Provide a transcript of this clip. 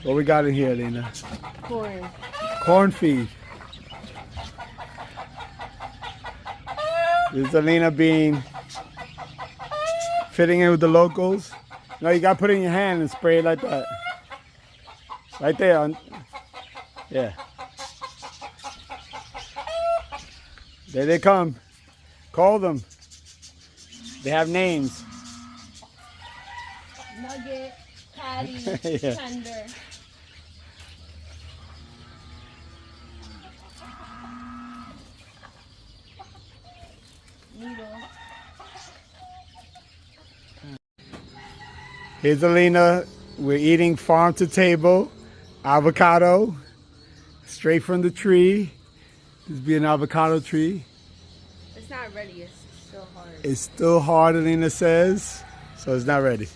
What we got in here, Lena? Corn. Corn feed. This is Alina being fitting in with the locals. No, you gotta put it in your hand and spray it like that. Right there. Yeah. There they come. Call them. They have names. Nugget, patty, Yeah. tender. Needle. Here's Alina. We're eating farm to table avocado straight from the tree. This be an avocado tree. It's not ready. It's still hard. It's still hard, Alina says, so it's not ready.